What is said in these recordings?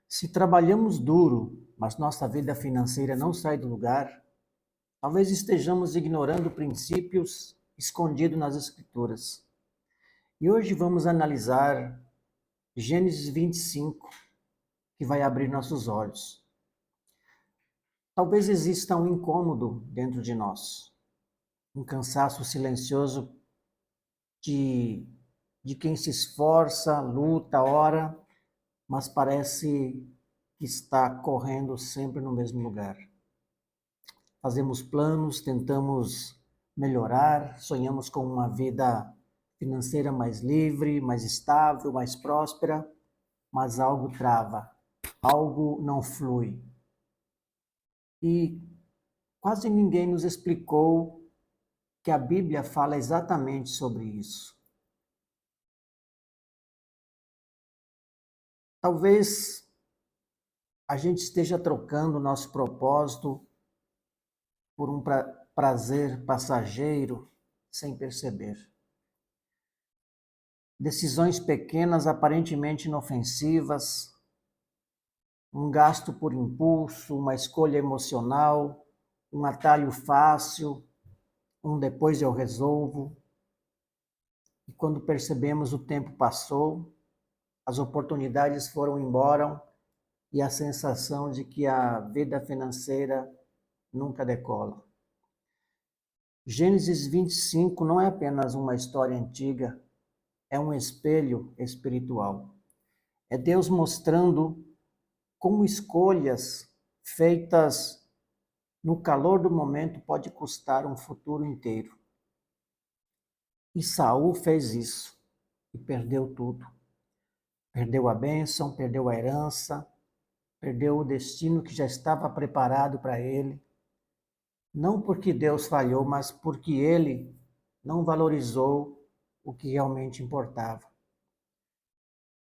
Se trabalhamos duro, mas nossa vida financeira não sai do lugar, talvez estejamos ignorando princípios escondidos nas Escrituras. E hoje vamos analisar Gênesis 25, que vai abrir nossos olhos. Talvez exista um incômodo dentro de nós, um cansaço silencioso de, de quem se esforça, luta, ora, mas parece que está correndo sempre no mesmo lugar. Fazemos planos, tentamos melhorar, sonhamos com uma vida financeira mais livre, mais estável, mais próspera, mas algo trava, algo não flui. E quase ninguém nos explicou que a Bíblia fala exatamente sobre isso. Talvez a gente esteja trocando nosso propósito por um prazer passageiro sem perceber. Decisões pequenas, aparentemente inofensivas, um gasto por impulso, uma escolha emocional, um atalho fácil, um depois eu resolvo. E quando percebemos, o tempo passou, as oportunidades foram embora e a sensação de que a vida financeira nunca decola. Gênesis 25 não é apenas uma história antiga, é um espelho espiritual. É Deus mostrando como escolhas feitas no calor do momento pode custar um futuro inteiro. E Saul fez isso e perdeu tudo. Perdeu a bênção, perdeu a herança, perdeu o destino que já estava preparado para ele. Não porque Deus falhou, mas porque ele não valorizou o que realmente importava.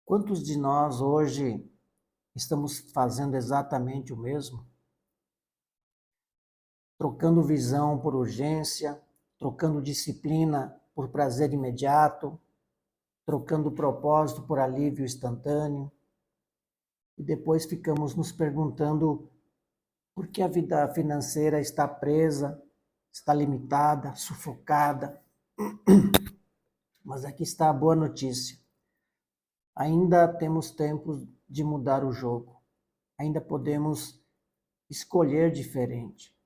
Quantos de nós hoje estamos fazendo exatamente o mesmo? Trocando visão por urgência, trocando disciplina por prazer imediato, trocando propósito por alívio instantâneo. E depois ficamos nos perguntando por que a vida financeira está presa, está limitada, sufocada. Mas aqui está a boa notícia. Ainda temos tempo de mudar o jogo. Ainda podemos escolher diferente.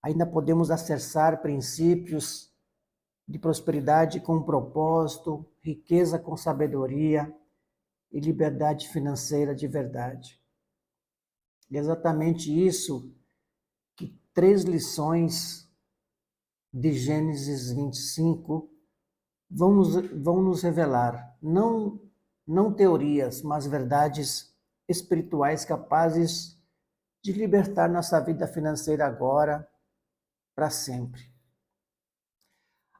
Ainda podemos acessar princípios de prosperidade com propósito, riqueza com sabedoria e liberdade financeira de verdade. E é exatamente isso que 3 lições de Gênesis 25 vão nos revelar. Não teorias, mas verdades espirituais capazes de libertar nossa vida financeira agora, para sempre.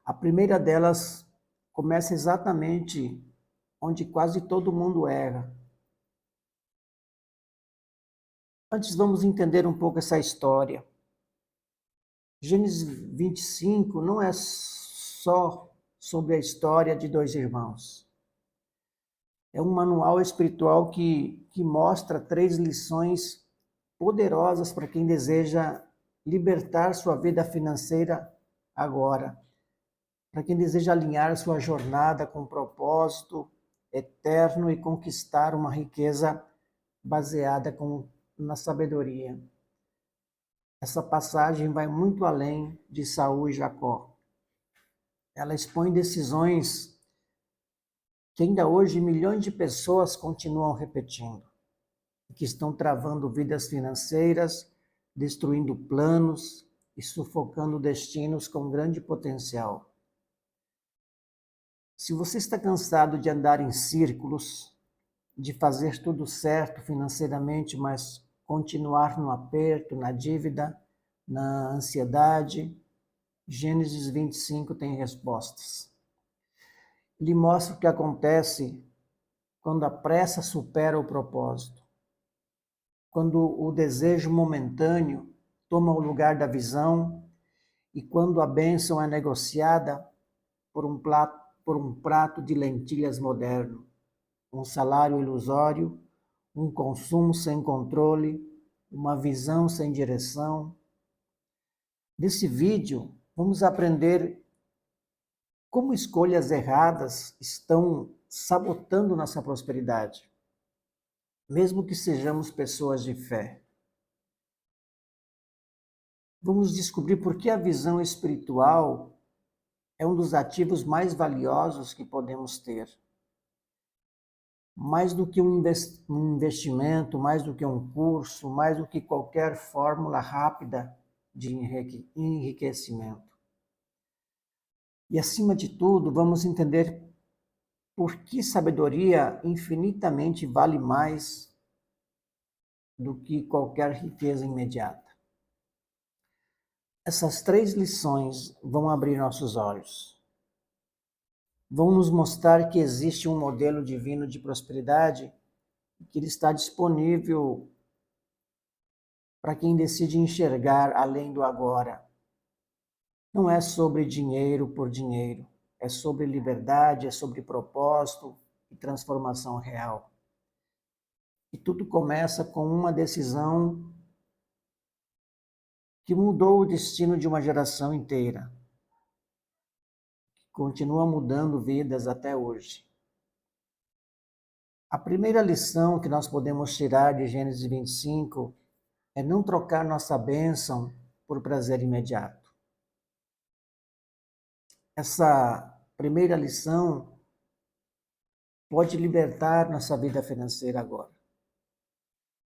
A primeira delas começa exatamente onde quase todo mundo erra. Antes vamos entender um pouco essa história. Gênesis 25 não é só sobre a história de 2 irmãos. É um manual espiritual que mostra 3 lições poderosas para quem deseja libertar sua vida financeira agora. Para quem deseja alinhar sua jornada com um propósito eterno e conquistar uma riqueza baseada na sabedoria. Essa passagem vai muito além de Saul e Jacó. Ela expõe decisões que ainda hoje milhões de pessoas continuam repetindo, que estão travando vidas financeiras, destruindo planos e sufocando destinos com grande potencial. Se você está cansado de andar em círculos, de fazer tudo certo financeiramente, mas continuar no aperto, na dívida, na ansiedade, Gênesis 25 tem respostas. Ele mostra o que acontece quando a pressa supera o propósito, quando o desejo momentâneo toma o lugar da visão e quando a bênção é negociada por um prato de lentilhas moderno, um salário ilusório um consumo sem controle, uma visão sem direção. Nesse vídeo, vamos aprender como escolhas erradas estão sabotando nossa prosperidade, mesmo que sejamos pessoas de fé. Vamos descobrir por que a visão espiritual é um dos ativos mais valiosos que podemos ter. Mais do que um investimento, mais do que um curso, mais do que qualquer fórmula rápida de enriquecimento. E, acima de tudo, vamos entender por que sabedoria infinitamente vale mais do que qualquer riqueza imediata. Essas 3 lições vão abrir nossos olhos. Vão nos mostrar que existe um modelo divino de prosperidade e que ele está disponível para quem decide enxergar além do agora. Não é sobre dinheiro por dinheiro, é sobre liberdade, é sobre propósito e transformação real. E tudo começa com uma decisão que mudou o destino de uma geração inteira, que continua mudando vidas até hoje. A primeira lição que nós podemos tirar de Gênesis 25 é não trocar nossa bênção por prazer imediato. Essa primeira lição pode libertar nossa vida financeira agora.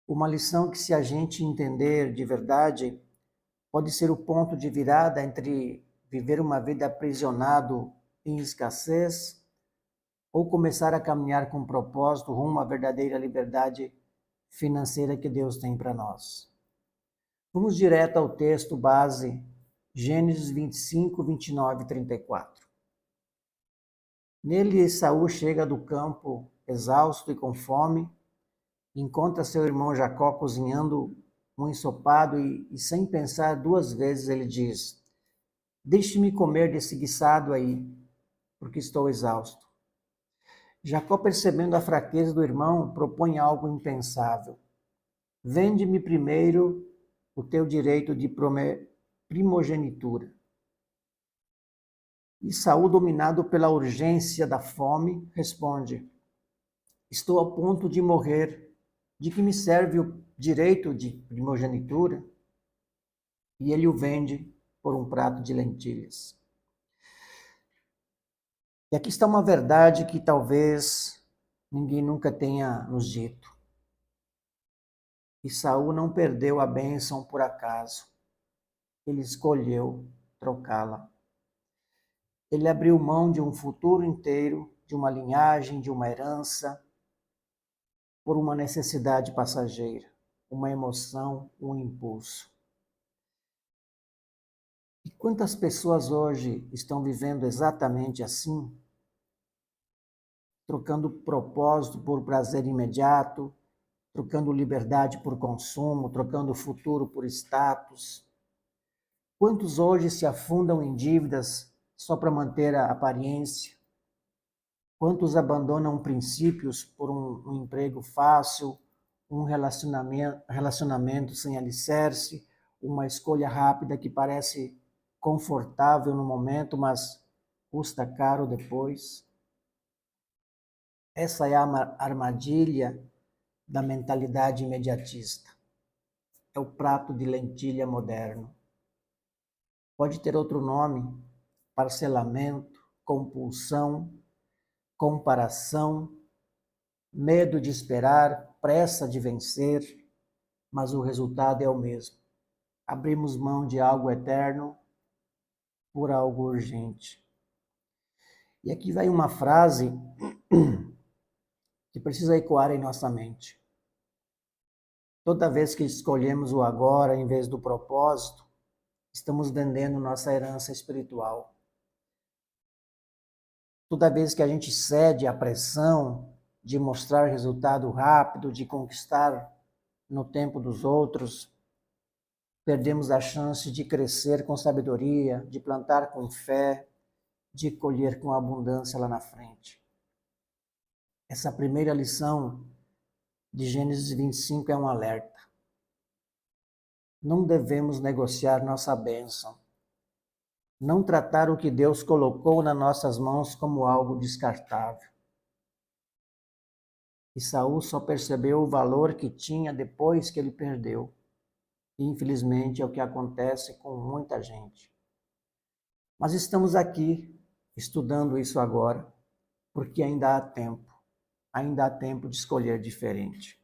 Uma lição que, se a gente entender de verdade, pode ser o ponto de virada entre viver uma vida aprisionado em escassez ou começar a caminhar com propósito rumo à verdadeira liberdade financeira que Deus tem para nós. Vamos direto ao texto base, Gênesis 25, 29 e 34. Nele, Esaú chega do campo exausto e com fome, encontra seu irmão Jacó cozinhando um ensopado e sem pensar 2 vezes, ele diz: deixe-me comer desse guisado aí, porque estou exausto. Jacó, percebendo a fraqueza do irmão, propõe algo impensável. Vende-me primeiro o teu direito de primogenitura. E Esaú, dominado pela urgência da fome, responde: estou a ponto de morrer. De que me serve o direito de primogenitura? E ele o vende por um prato de lentilhas. E aqui está uma verdade que talvez ninguém nunca tenha nos dito. Esaú não perdeu a bênção por acaso. Ele escolheu trocá-la. Ele abriu mão de um futuro inteiro, de uma linhagem, de uma herança, por uma necessidade passageira, uma emoção, um impulso. E quantas pessoas hoje estão vivendo exatamente assim? Trocando propósito por prazer imediato, trocando liberdade por consumo, trocando futuro por status. Quantos hoje se afundam em dívidas só para manter a aparência? Quantos abandonam princípios por um emprego fácil, um relacionamento sem alicerce, uma escolha rápida que parece confortável no momento, mas custa caro depois? Essa é a armadilha da mentalidade imediatista. É o prato de lentilha moderno. Pode ter outro nome: parcelamento, compulsão, comparação, medo de esperar, pressa de vencer, mas o resultado é o mesmo. Abrimos mão de algo eterno por algo urgente. E aqui vai uma frase que precisa ecoar em nossa mente. Toda vez que escolhemos o agora em vez do propósito, estamos vendendo nossa herança espiritual. Toda vez que a gente cede à pressão de mostrar resultado rápido, de conquistar no tempo dos outros, perdemos a chance de crescer com sabedoria, de plantar com fé, de colher com abundância lá na frente. Essa primeira lição de Gênesis 25 é um alerta. Não devemos negociar nossa bênção. Não tratar o que Deus colocou nas nossas mãos como algo descartável. E Saul só percebeu o valor que tinha depois que ele perdeu. E, infelizmente, é o que acontece com muita gente. Mas estamos aqui estudando isso agora, porque ainda há tempo. Ainda há tempo de escolher diferente.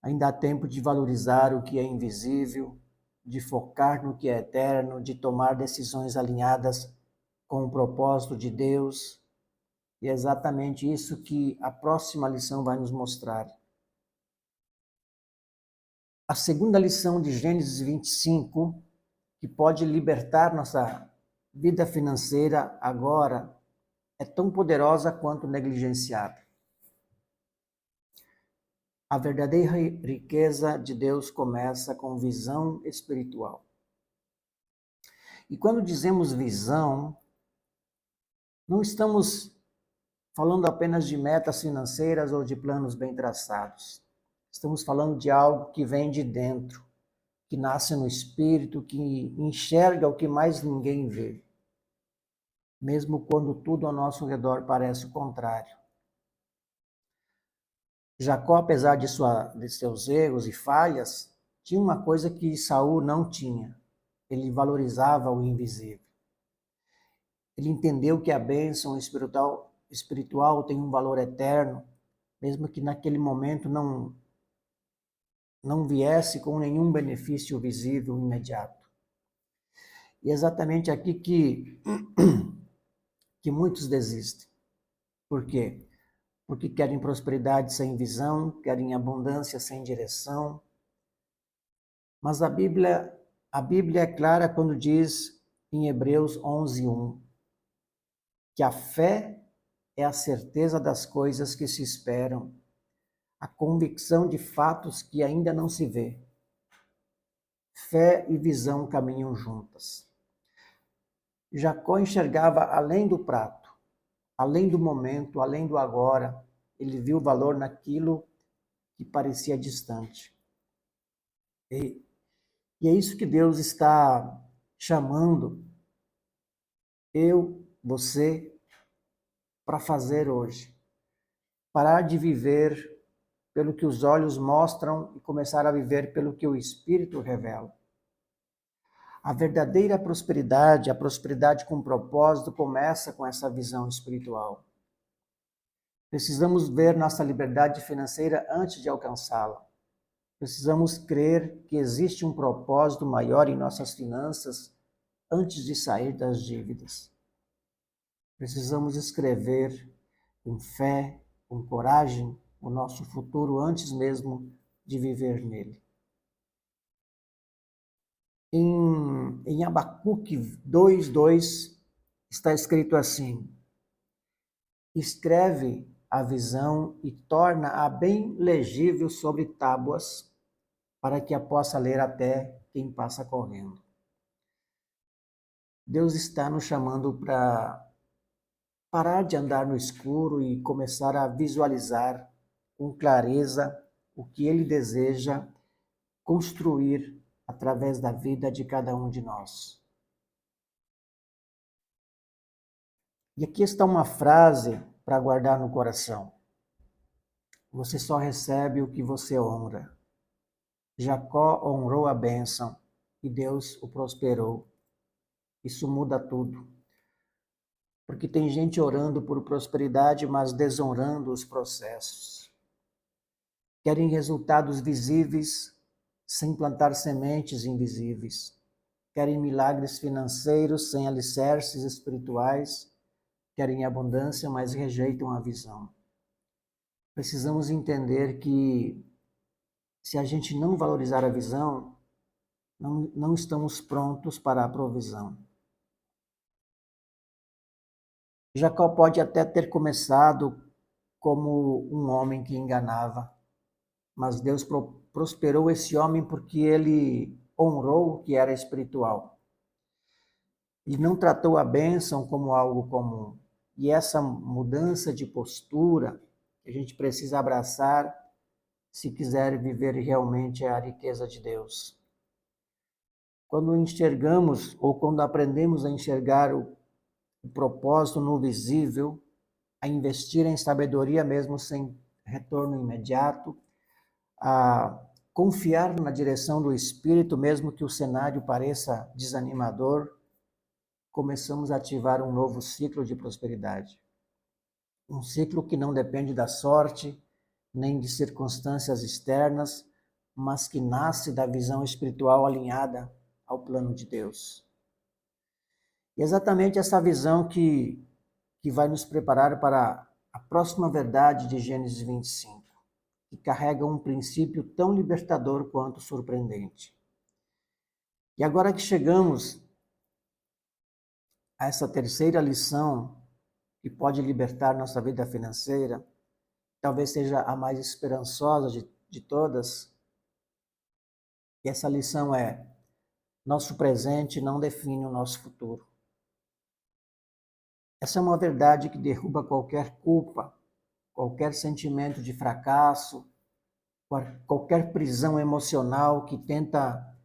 Ainda há tempo de valorizar o que é invisível, de focar no que é eterno, de tomar decisões alinhadas com o propósito de Deus. E é exatamente isso que a próxima lição vai nos mostrar. A segunda lição de Gênesis 25, que pode libertar nossa vida financeira agora, é tão poderosa quanto negligenciada. A verdadeira riqueza de Deus começa com visão espiritual. E quando dizemos visão, não estamos falando apenas de metas financeiras ou de planos bem traçados. Estamos falando de algo que vem de dentro, que nasce no espírito, que enxerga o que mais ninguém vê, mesmo quando tudo ao nosso redor parece o contrário. Jacó, apesar de seus erros e falhas, tinha uma coisa que Saul não tinha. Ele valorizava o invisível. Ele entendeu que a bênção espiritual tem um valor eterno, mesmo que naquele momento não viesse com nenhum benefício visível imediato. E é exatamente aqui que muitos desistem. Por quê? Porque querem prosperidade sem visão, querem abundância sem direção. Mas a Bíblia é clara quando diz em Hebreus 11:1 que a fé é a certeza das coisas que se esperam, a convicção de fatos que ainda não se vê. Fé e visão caminham juntas. Jacó enxergava além do prato, além do momento, além do agora. Ele viu valor naquilo que parecia distante. E é isso que Deus está chamando você, para fazer hoje. Parar de viver pelo que os olhos mostram e começar a viver pelo que o Espírito revela. A verdadeira prosperidade, a prosperidade com propósito, começa com essa visão espiritual. Precisamos ver nossa liberdade financeira antes de alcançá-la. Precisamos crer que existe um propósito maior em nossas finanças antes de sair das dívidas. Precisamos escrever com fé, com coragem, o nosso futuro antes mesmo de viver nele. Em Abacuque 2:2 está escrito assim: escreve a visão e torna-a bem legível sobre tábuas, para que a possa ler até quem passa correndo. Deus está nos chamando para parar de andar no escuro e começar a visualizar com clareza o que Ele deseja construir através da vida de cada um de nós. E aqui está uma frase para guardar no coração. Você só recebe o que você honra. Jacó honrou a bênção e Deus o prosperou. Isso muda tudo. Porque tem gente orando por prosperidade, mas desonrando os processos. Querem resultados visíveis sem plantar sementes invisíveis. Querem milagres financeiros sem alicerces espirituais. Querem abundância, mas rejeitam a visão. Precisamos entender que se a gente não valorizar a visão, não estamos prontos para a provisão. Jacó pode até ter começado como um homem que enganava, mas Deus prosperou esse homem porque ele honrou o que era espiritual. E não tratou a bênção como algo comum. E essa mudança de postura que a gente precisa abraçar se quiser viver realmente a riqueza de Deus. Quando enxergamos ou quando aprendemos a enxergar o propósito no visível, a investir em sabedoria mesmo sem retorno imediato, a confiar na direção do Espírito, mesmo que o cenário pareça desanimador, começamos a ativar um novo ciclo de prosperidade. Um ciclo que não depende da sorte, nem de circunstâncias externas, mas que nasce da visão espiritual alinhada ao plano de Deus. E exatamente essa visão que vai nos preparar para a próxima verdade de Gênesis 25, que carrega um princípio tão libertador quanto surpreendente. E agora que chegamos a essa terceira lição, que pode libertar nossa vida financeira, talvez seja a mais esperançosa de todas, e essa lição é: nosso presente não define o nosso futuro. Essa é uma verdade que derruba qualquer culpa, qualquer sentimento de fracasso, qualquer prisão emocional que tenta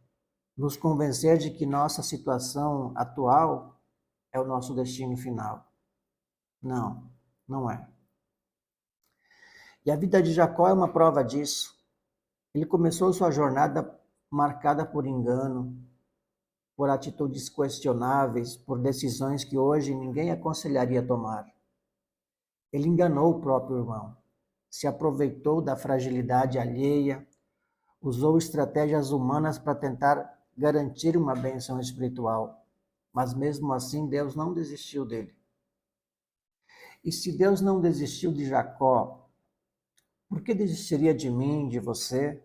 nos convencer de que nossa situação atual é o nosso destino final. Não, não é. E a vida de Jacó é uma prova disso. Ele começou sua jornada marcada por engano, por atitudes questionáveis, por decisões que hoje ninguém aconselharia tomar. Ele enganou o próprio irmão, se aproveitou da fragilidade alheia, usou estratégias humanas para tentar garantir uma bênção espiritual. Mas mesmo assim, Deus não desistiu dele. E se Deus não desistiu de Jacó, por que desistiria de mim, de você?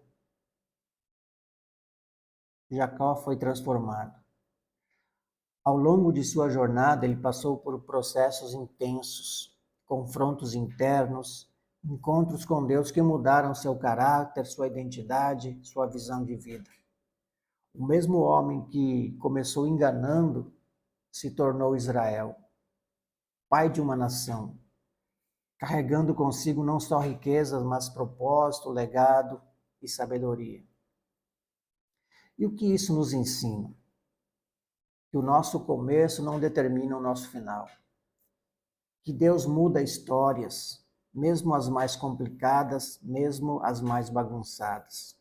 Jacó foi transformado. Ao longo de sua jornada, ele passou por processos intensos, confrontos internos, encontros com Deus que mudaram seu caráter, sua identidade, sua visão de vida. O mesmo homem que começou enganando se tornou Israel, pai de uma nação, carregando consigo não só riquezas, mas propósito, legado e sabedoria. E o que isso nos ensina? Que o nosso começo não determina o nosso final. Que Deus muda histórias, mesmo as mais complicadas, mesmo as mais bagunçadas.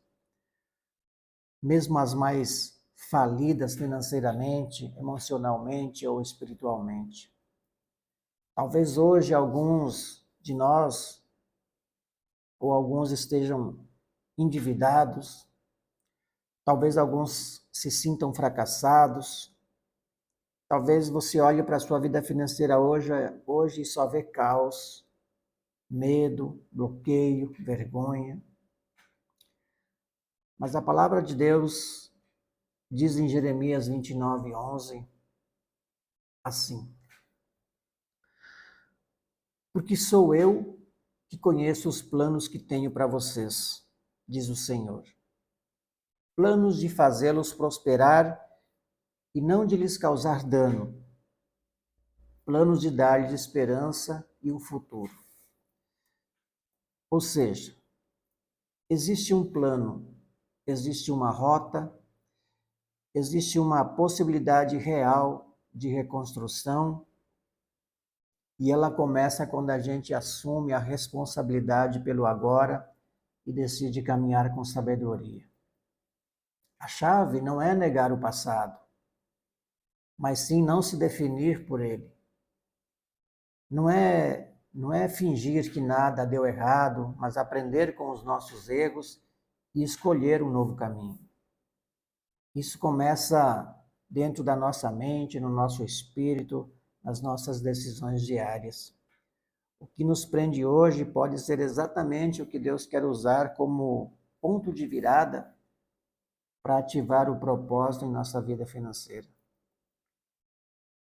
Mesmo as mais falidas financeiramente, emocionalmente ou espiritualmente. Talvez hoje alguns de nós, ou alguns estejam endividados, talvez alguns se sintam fracassados, talvez você olhe para a sua vida financeira hoje e só vê caos, medo, bloqueio, vergonha. Mas a palavra de Deus diz em Jeremias 29:11, assim: porque sou eu que conheço os planos que tenho para vocês, diz o Senhor. Planos de fazê-los prosperar e não de lhes causar dano. Planos de dar-lhes esperança e um futuro. Ou seja, existe um plano, existe uma rota, existe uma possibilidade real de reconstrução, e ela começa quando a gente assume a responsabilidade pelo agora e decide caminhar com sabedoria. A chave não é negar o passado, mas sim não se definir por ele. Não é fingir que nada deu errado, mas aprender com os nossos erros e escolher um novo caminho. Isso começa dentro da nossa mente, no nosso espírito, nas nossas decisões diárias. O que nos prende hoje pode ser exatamente o que Deus quer usar como ponto de virada para ativar o propósito em nossa vida financeira.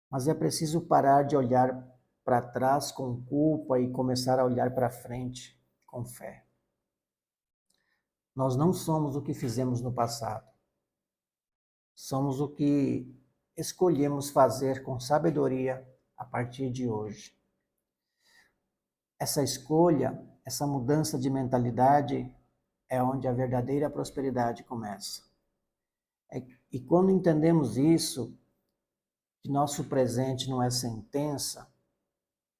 Mas é preciso parar de olhar para trás com culpa e começar a olhar para frente com fé. Nós não somos o que fizemos no passado. Somos o que escolhemos fazer com sabedoria a partir de hoje. Essa escolha essa mudança de mentalidade é onde a verdadeira prosperidade começa. E quando entendemos isso, que nosso presente não é sentença,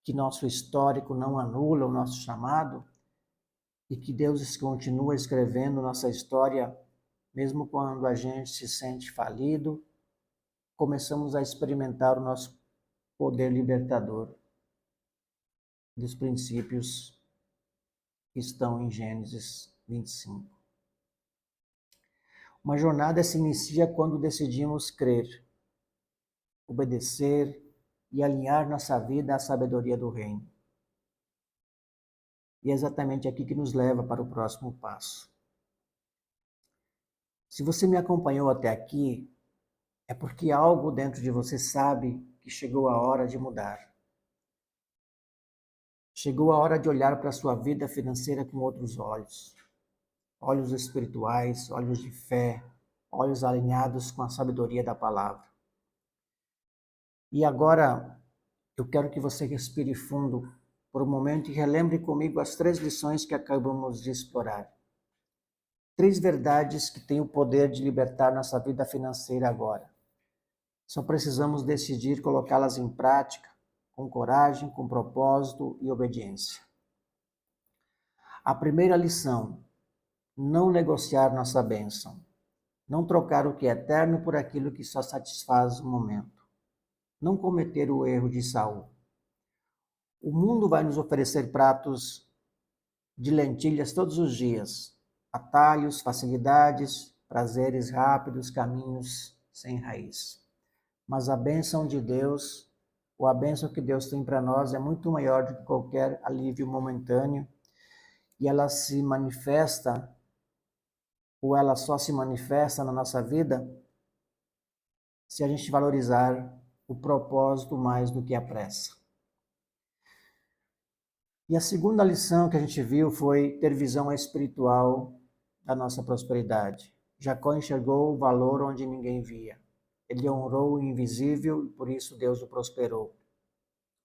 que nosso histórico não anula o nosso chamado, e que Deus continua escrevendo nossa história, mesmo quando a gente se sente falido, começamos a experimentar o nosso poder libertador dos princípios que estão em Gênesis 25. Uma jornada se inicia quando decidimos crer, obedecer e alinhar nossa vida à sabedoria do Reino. E é exatamente aqui que nos leva para o próximo passo. Se você me acompanhou até aqui, é porque algo dentro de você sabe que chegou a hora de mudar. Chegou a hora de olhar para a sua vida financeira com outros olhos. Olhos espirituais, olhos de fé, olhos alinhados com a sabedoria da palavra. E agora, eu quero que você respire fundo por um momento e relembre comigo as 3 lições que acabamos de explorar. 3 verdades que têm o poder de libertar nossa vida financeira agora. Só precisamos decidir colocá-las em prática, com coragem, com propósito e obediência. A primeira lição: não negociar nossa bênção. Não trocar o que é eterno por aquilo que só satisfaz o momento. Não cometer o erro de Saul. O mundo vai nos oferecer pratos de lentilhas todos os dias, atalhos, facilidades, prazeres rápidos, caminhos sem raiz. Mas a bênção de Deus, ou a bênção que Deus tem para nós, é muito maior do que qualquer alívio momentâneo, e ela se manifesta, ou ela só se manifesta na nossa vida se a gente valorizar o propósito mais do que a pressa. E a segunda lição que a gente viu foi ter visão espiritual da nossa prosperidade. Jacó enxergou o valor onde ninguém via. Ele honrou o invisível e por isso Deus o prosperou.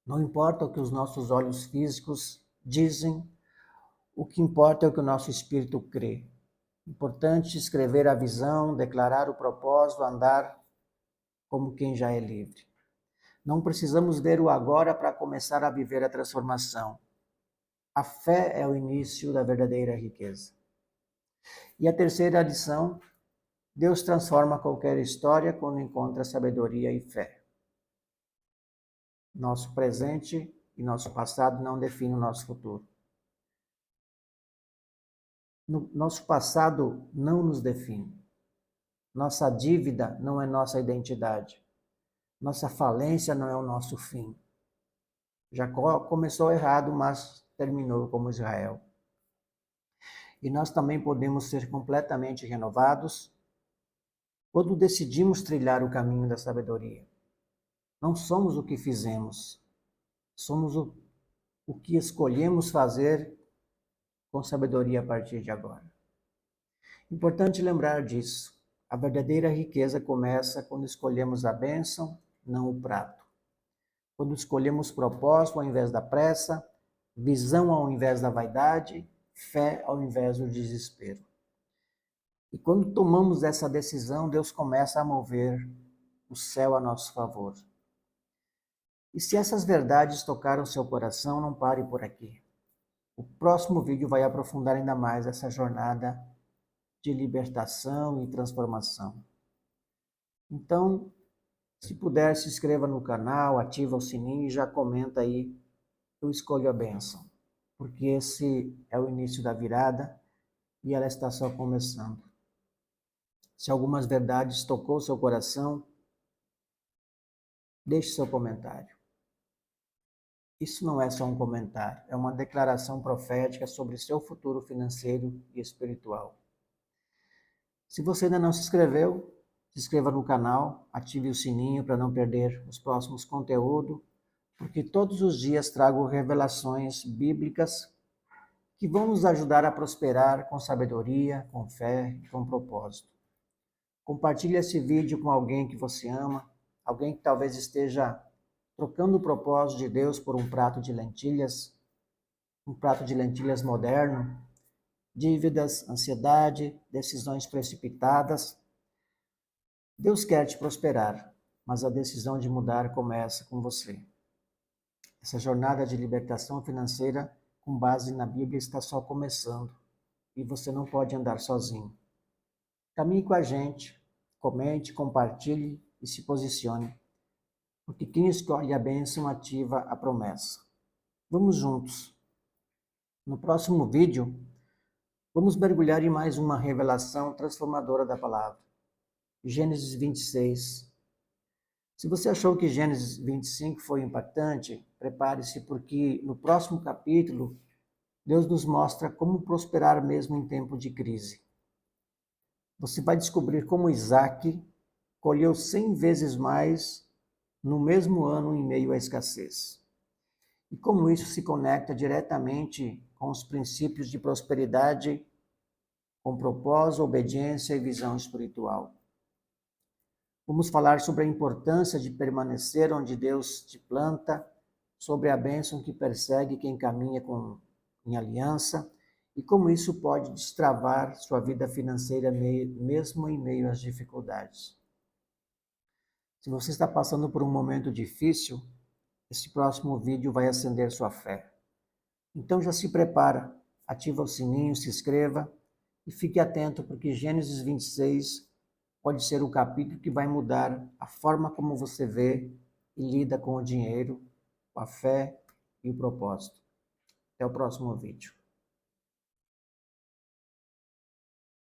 Não importa o que os nossos olhos físicos dizem, o que importa é o que o nosso espírito crê. Importante escrever a visão, declarar o propósito, andar como quem já é livre. Não precisamos ver o agora para começar a viver a transformação. A fé é o início da verdadeira riqueza. E a terceira lição: Deus transforma qualquer história quando encontra sabedoria e fé. Nosso presente e nosso passado não definem o nosso futuro. Nosso passado não nos define. Nossa dívida não é nossa identidade. Nossa falência não é o nosso fim. Jacó começou errado, mas terminou como Israel. E nós também podemos ser completamente renovados quando decidimos trilhar o caminho da sabedoria. Não somos o que fizemos, somos o que escolhemos fazer com sabedoria a partir de agora. Importante lembrar disso. A verdadeira riqueza começa quando escolhemos a bênção, não o prato. Quando escolhemos propósito ao invés da pressa, visão ao invés da vaidade, fé ao invés do desespero. E quando tomamos essa decisão, Deus começa a mover o céu a nosso favor. E se essas verdades tocaram seu coração, não pare por aqui. O próximo vídeo vai aprofundar ainda mais essa jornada de libertação e transformação. Então, se puder, se inscreva no canal, ativa o sininho e já comenta aí: eu escolho a bênção, porque esse é o início da virada e ela está só começando. Se algumas verdades tocou seu coração, deixe seu comentário. Isso não é só um comentário, é uma declaração profética sobre seu futuro financeiro e espiritual. Se você ainda não se inscreveu, se inscreva no canal, ative o sininho para não perder os próximos conteúdos, porque todos os dias trago revelações bíblicas que vão nos ajudar a prosperar com sabedoria, com fé e com propósito. Compartilhe esse vídeo com alguém que você ama, alguém que talvez esteja trocando o propósito de Deus por um prato de lentilhas. um prato de lentilhas moderno, dívidas, ansiedade, decisões precipitadas. Deus quer te prosperar, mas a decisão de mudar começa com você. Essa jornada de libertação financeira com base na Bíblia está só começando e você não pode andar sozinho. Caminhe com a gente, comente, compartilhe e se posicione, porque quem escolhe a bênção ativa a promessa. Vamos juntos. No próximo vídeo, vamos mergulhar em mais uma revelação transformadora da palavra. Gênesis 26. Se você achou que Gênesis 25 foi impactante, prepare-se, porque no próximo capítulo, Deus nos mostra como prosperar mesmo em tempo de crise. Você vai descobrir como Isaac colheu 100 vezes mais no mesmo ano em meio à escassez. E como isso se conecta diretamente com os princípios de prosperidade, com propósito, obediência e visão espiritual. Vamos falar sobre a importância de permanecer onde Deus te planta, sobre a bênção que persegue quem caminha em aliança e como isso pode destravar sua vida financeira mesmo em meio às dificuldades. Se você está passando por um momento difícil, esse próximo vídeo vai acender sua fé. Então já se prepara, ativa o sininho, se inscreva e fique atento, porque Gênesis 26 pode ser o capítulo que vai mudar a forma como você vê e lida com o dinheiro, com a fé e o propósito. Até o próximo vídeo.